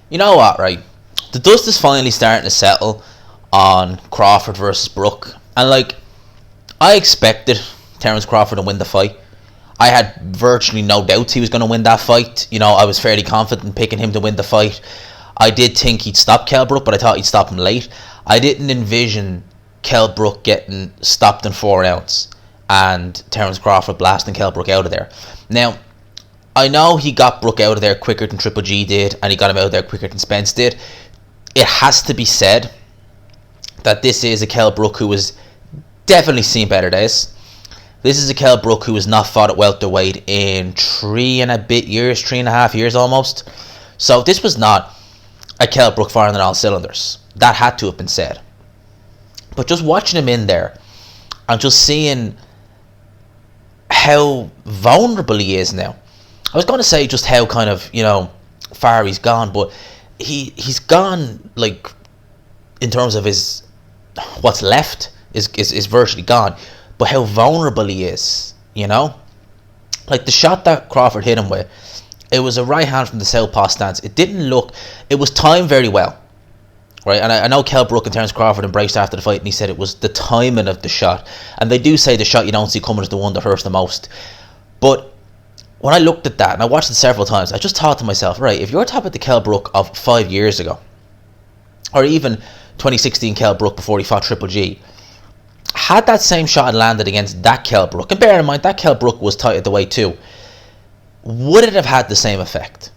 You know what, right? The dust is finally starting to settle on Crawford versus Brook. And, like, I expected Terence Crawford to win the fight. I had virtually no doubts he was going to win that fight. You know, I was fairly confident in picking him to win the fight. I did think he'd stop Kell Brook, but I thought he'd stop him late. I didn't envision Kell Brook getting stopped in 4 rounds and Terence Crawford blasting Kell Brook out of there. Now, I know he got Brook out of there quicker than Triple G did, and he got him out of there quicker than Spence did. It has to be said that this is a Kell Brook who has definitely seen better days. This is a Kell Brook who has not fought at welterweight in 3.5 years almost. So this was not a Kell Brook firing on all cylinders. That had to have been said. But just watching him in there and just seeing how vulnerable he is now. I was going to say just how kind of, far he's gone, but he's gone, like, in terms of his what's left is virtually gone. But how vulnerable he is, like the shot that Crawford hit him with, it was a right hand from the southpaw stance. It was timed very well, right? And I know Kell Brook and Terence Crawford embraced after the fight, and he said it was the timing of the shot. And they do say the shot you don't see coming is the one that hurts the most. But when I looked at that, and I watched it several times, I just thought to myself, right, if you're talking about the Kell Brook of 5 years ago, or even 2016 Kell Brook before he fought Triple G, had that same shot landed against that Kell Brook, and bear in mind that Kell Brook was tight at the weight too, would it have had the same effect?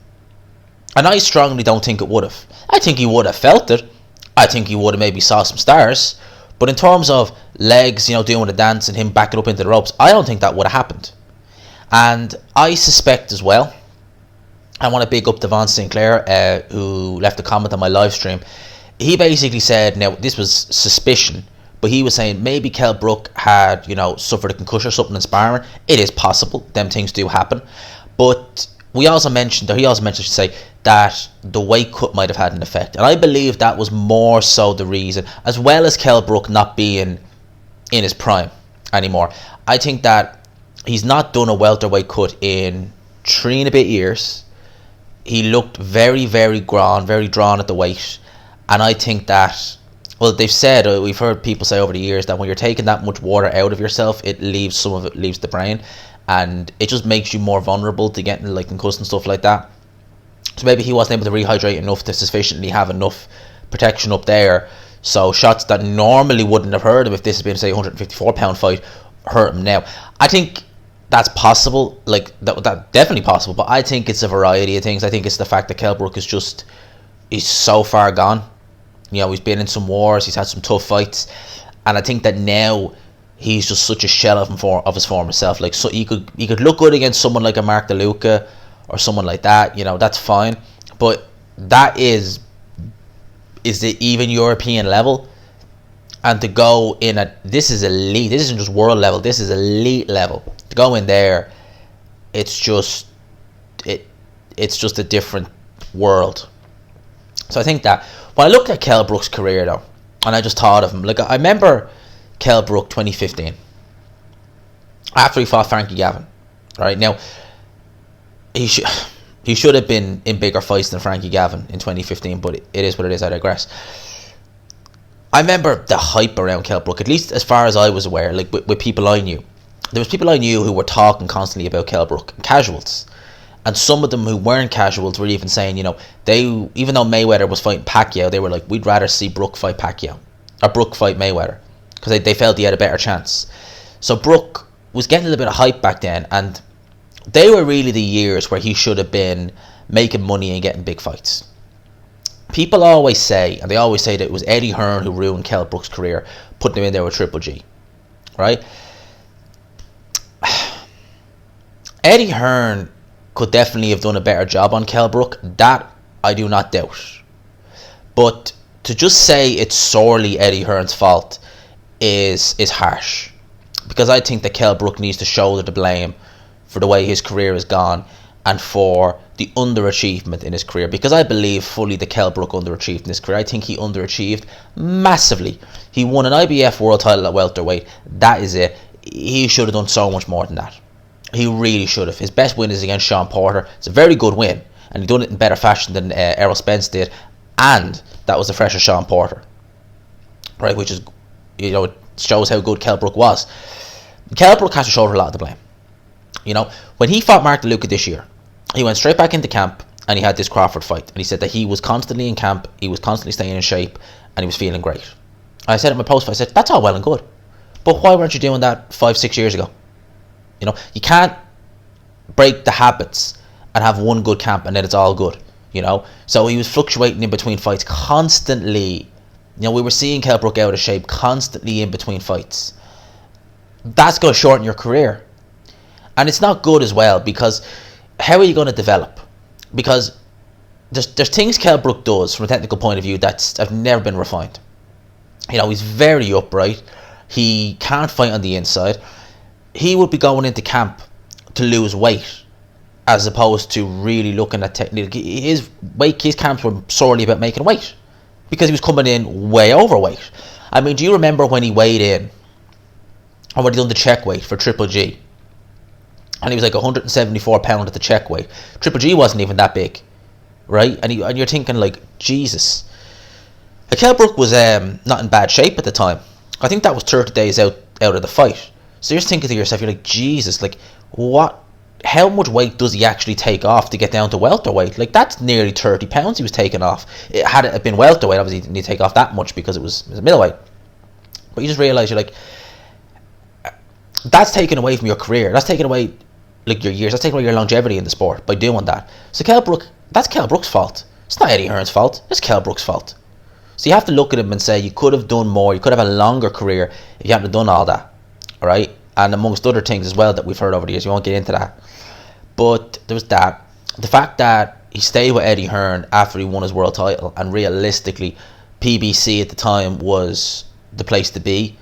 And I strongly don't think it would have. I think he would have felt it. I think he would have maybe saw some stars. But in terms of legs, doing the dance and him backing up into the ropes, I don't think that would have happened. And I suspect as well, I want to big up Devon Sinclair, who left a comment on my live stream. He basically said, now this was suspicion, but he was saying maybe Kell Brook had, suffered a concussion or something in sparring. It is possible. Them things do happen. But he also mentioned, that the weight cut might have had an effect. And I believe that was more so the reason, as well as Kell Brook not being in his prime anymore. I think that he's not done a welterweight cut in 3 and a bit years. He looked very, very drawn at the weight. And I think that, well, they've said, we've heard people say over the years that when you're taking that much water out of yourself, some of it leaves the brain, and it just makes you more vulnerable to getting like concussed and stuff like that. So maybe he wasn't able to rehydrate enough to sufficiently have enough protection up there. So shots that normally wouldn't have hurt him if this had been, say, a 154-pound fight, hurt him now. I think that's possible, like that's definitely possible, but I think it's a variety of things. I think it's the fact that Kell Brook he's so far gone. He's been in some wars, he's had some tough fights, and I think that now he's just such a shell of his former self. Like, so he could look good against someone like a Mark DeLuca or someone like that, that's fine, but that is the even European level. And to go in at, this is elite, this isn't just world level, this is elite level. To go in there, it's just a different world. So I think that when I looked at Kell Brook's career though, and I just thought of him, like I remember Kell Brook 2015, after he fought Frankie Gavin, right? Now he should have been in bigger fights than Frankie Gavin in 2015, but it is what it is. I digress. I remember the hype around Kell Brook, at least as far as I was aware, like with people I knew. There was people I knew who were talking constantly about Kell Brook, casuals. And some of them who weren't casuals were even saying, even though Mayweather was fighting Pacquiao, they were like, we'd rather see Brook fight Pacquiao, or Brook fight Mayweather, because they felt he had a better chance. So Brook was getting a little bit of hype back then, and they were really the years where he should have been making money and getting big fights. People always say, and they always say that it was Eddie Hearn who ruined Kell Brook's career, putting him in there with Triple G, right? Eddie Hearn could definitely have done a better job on Kell Brook. That I do not doubt. But to just say it's solely Eddie Hearn's fault is harsh. Because I think that Kell Brook needs to shoulder the blame for the way his career has gone and for the underachievement in his career. Because I believe fully that Kell Brook underachieved in his career. I think he underachieved massively. He won an IBF world title at welterweight. That is it. He should have done so much more than that. He really should have. His best win is against Sean Porter. It's a very good win, and he done it in better fashion than Errol Spence did, and that was the fresher Sean Porter, right? Which is, it shows how good Kell Brook was. Kell Brook has to shoulder a lot of the blame. When he fought Mark DeLuca this year, he went straight back into camp and he had this Crawford fight, and he said that he was constantly in camp, he was constantly staying in shape, and he was feeling great. I said in my post, I said, that's all well and good, but why weren't you doing that 5-6 years ago? You can't break the habits and have one good camp and then it's all good. So he was fluctuating in between fights constantly. We were seeing Kell Brook out of shape constantly in between fights. That's going to shorten your career, and it's not good as well, because how are you going to develop? Because there's things Kell Brook does from a technical point of view that have never been refined. He's very upright. He can't fight on the inside. He would be going into camp to lose weight, as opposed to really looking at technique. His camps were solely about making weight, because he was coming in way overweight. I mean, do you remember when he weighed in, or when he done the check weight for Triple G, and he was like 174 pound at the check weight? Triple G wasn't even that big, right? And you're thinking, like, Jesus. Kell Brook was not in bad shape at the time. I think that was 30 days out of the fight. So you're thinking to yourself, you're like, Jesus, like, what? How much weight does he actually take off to get down to welterweight? Like, that's nearly 30 pounds he was taking off. Had it been welterweight, obviously he didn't need to take off that much because it was middleweight. But you just realise, you're like, that's taken away from your career. That's taken away, like, your years. That's taken away your longevity in the sport by doing that. So Kell Brook, that's Kell Brook's fault. It's not Eddie Hearn's fault. It's Kell Brook's fault. So you have to look at him and say, you could have done more. You could have a longer career if you hadn't done all that. All right? And amongst other things as well that we've heard over the years. We won't get into that. But there was that. The fact that he stayed with Eddie Hearn after he won his world title, and realistically, PBC at the time was the place to be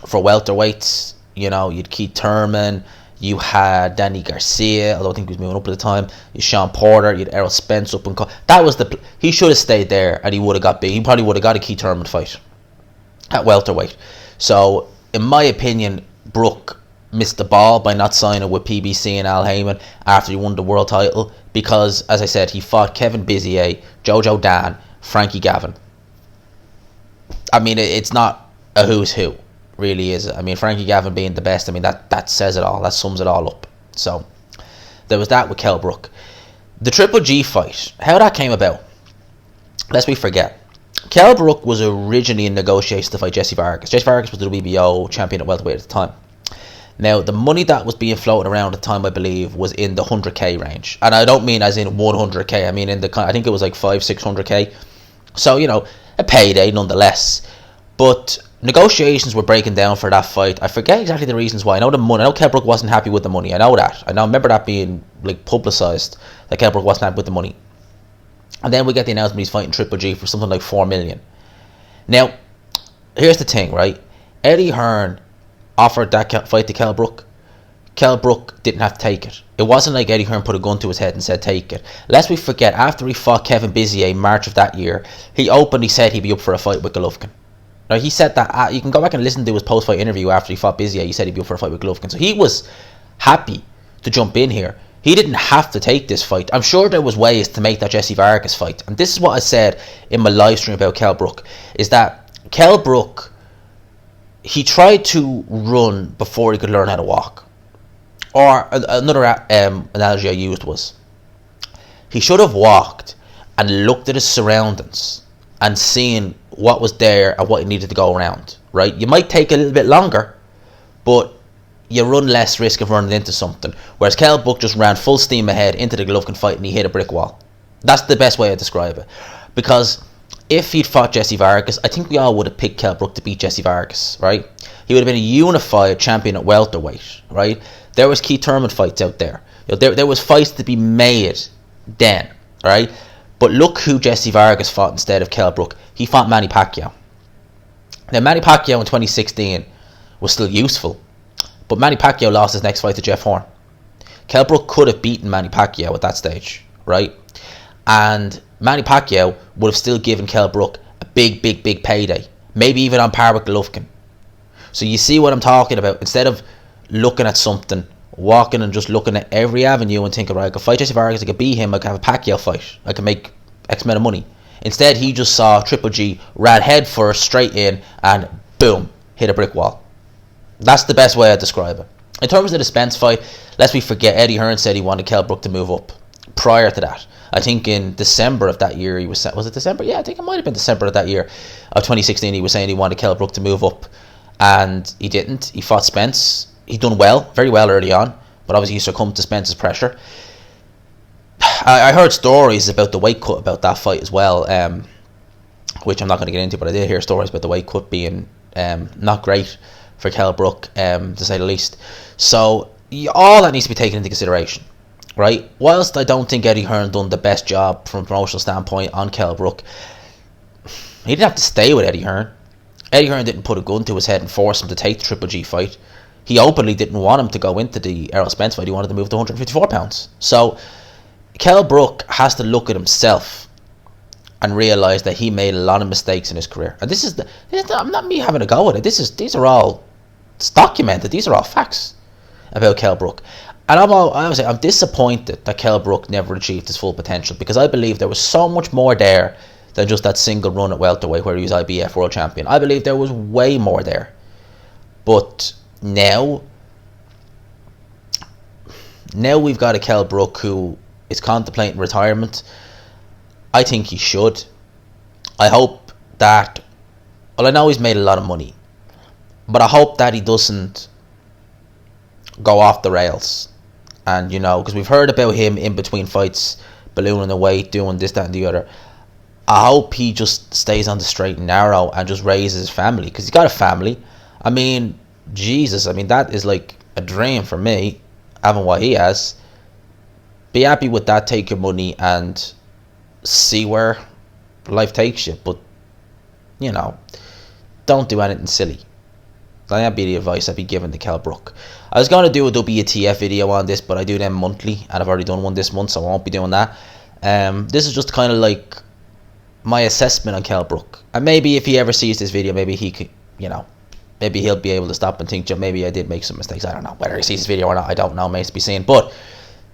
for welterweights. You'd Keith Thurman, you had Danny Garcia, although I think he was moving up at the time. You had Sean Porter, you had Errol Spence up and that was he should have stayed there, and he would have got big. He probably would have got a Keith Thurman fight at welterweight. So, in my opinion, Brook missed the ball by not signing with PBC and Al Heyman after he won the world title, because, as I said, he fought Kevin Bizier, Jojo Dan, Frankie Gavin. I mean, it's not a who's who, really, is it? I mean, Frankie Gavin being the best, I mean, that says it all. That sums it all up. So, there was that with Kell Brook. The Triple G fight, how that came about, lest we forget. Kell Brook was originally in negotiations to fight Jesse Vargas. Jesse Vargas was the WBO champion at welterweight at the time. Now, the money that was being floated around at the time, I believe, was in the 100k range. And I don't mean as in 100k. I mean I think it was like 500-600k. So, a payday nonetheless. But negotiations were breaking down for that fight. I forget exactly the reasons why. I know the money. I know Kell Brook wasn't happy with the money. I know that. I remember that being, like, publicised, that Kell Brook wasn't happy with the money. And then we get the announcement he's fighting Triple G for something like 4 million. Now, here's the thing, right? Eddie Hearn offered that fight to Kell Brook. Kell Brook didn't have to take it. It wasn't like Eddie Hearn put a gun to his head and said take it. Lest we forget, after he fought Kevin Bizier in March of that year, he openly said he'd be up for a fight with Golovkin. Now, he said that, you can go back and listen to his post-fight interview after he fought Bizier. He said he'd be up for a fight with Golovkin. So he was happy to jump in here. He didn't have to take this fight. I'm sure there was ways to make that Jesse Vargas fight. And this is what I said in my live stream about Kell Brook, is that Kell Brook, he tried to run before he could learn how to walk. Or another analogy I used was, he should have walked and looked at his surroundings and seen what was there and what he needed to go around, right? You might take a little bit longer, but you run less risk of running into something. Whereas Kell Brook just ran full steam ahead into the Golovkin fight and he hit a brick wall. That's the best way to describe it. Because if he'd fought Jesse Vargas, I think we all would have picked Kell Brook to beat Jesse Vargas, right? He would have been a unified champion at welterweight, right? There was Keith Thurman fights out there. There was fights to be made then, right? But look who Jesse Vargas fought instead of Kell Brook. He fought Manny Pacquiao. Now, Manny Pacquiao in 2016 was still useful, but Manny Pacquiao lost his next fight to Jeff Horn. Kell Brook could have beaten Manny Pacquiao at that stage, right? And Manny Pacquiao would have still given Kell Brook a big payday. Maybe even on par with Golovkin. So you see what I'm talking about. Instead of looking at something walking and just looking at every avenue and thinking, right, I could fight Jesse Vargas, I could beat him, I could have a Pacquiao fight, I could make X amount of money. Instead, he just saw Triple G, ran head first, straight in, and boom, hit a brick wall. That's the best way I'd describe it. In terms of the Spence fight, lest we forget, Eddie Hearn said he wanted Kell Brook to move up. Prior to that, I think in December of that year, was it December? Yeah, I think it might have been December of that year, of 2016, he was saying he wanted Kell Brook to move up, and he didn't. He fought Spence. He done well, very well early on, but obviously he succumbed to Spence's pressure. I heard stories about the weight cut about that fight as well, which I'm not going to get into, but I did hear stories about the weight cut being not great for Kell Brook, to say the least. So all that needs to be taken into consideration, right? Whilst I don't think Eddie Hearn done the best job from a promotional standpoint on Kell Brook, he didn't have to stay with Eddie Hearn. Eddie Hearn didn't put a gun to his head and force him to take the Triple G fight. He openly didn't want him to go into the Errol Spence fight. He wanted to move to 154 pounds. So Kell Brook has to look at himself and realise that he made a lot of mistakes in his career. And this is not me having a go at it. These are all, it's documented. These are all facts about Kell Brook. And I'm disappointed that Kell Brook never achieved his full potential, because I believe there was so much more there than just that single run at welterweight where he was IBF world champion. I believe there was way more there. But now we've got a Kell Brook who is contemplating retirement. I think he should. I hope that, well, I know he's made a lot of money, but I hope that he doesn't go off the rails. And, because we've heard about him in between fights, ballooning the weight, doing this, that, and the other. I hope he just stays on the straight and narrow and just raises his family, because he's got a family. I mean, Jesus, that is like a dream for me, having what he has. Be happy with that, take your money, and see where life takes you. But, don't do anything silly. That'd be the advice I'd be giving to Kell Brook. I was going to do a WTF video on this, but I do them monthly, and I've already done one this month, so I won't be doing that. This is just kind of like my assessment on Kell Brook. And maybe if he ever sees this video, maybe he could, maybe he'll be able to stop and think, maybe I did make some mistakes. I don't know. Whether he sees this video or not, I don't know. Remains to be seen. But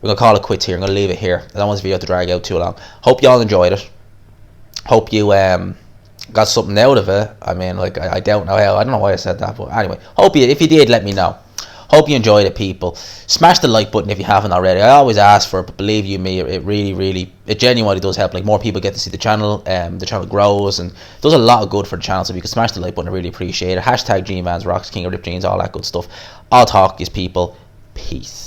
we're going to call it quits here. I'm going to leave it here. I don't want this video to drag out too long. Hope y'all enjoyed it. Hope you got something out of it. I don't know how. I don't know why I said that. But anyway, if you did, let me know. Hope you enjoyed it, people. Smash the like button if you haven't already. I always ask for it, but believe you me, it really, it genuinely does help. Like, more people get to see the channel, the channel grows, and does a lot of good for the channel. So if you can smash the like button, I really appreciate it. Hashtag G-Mans, Rocks, King of Rip Jeans, all that good stuff. I'll talk to you people. Peace.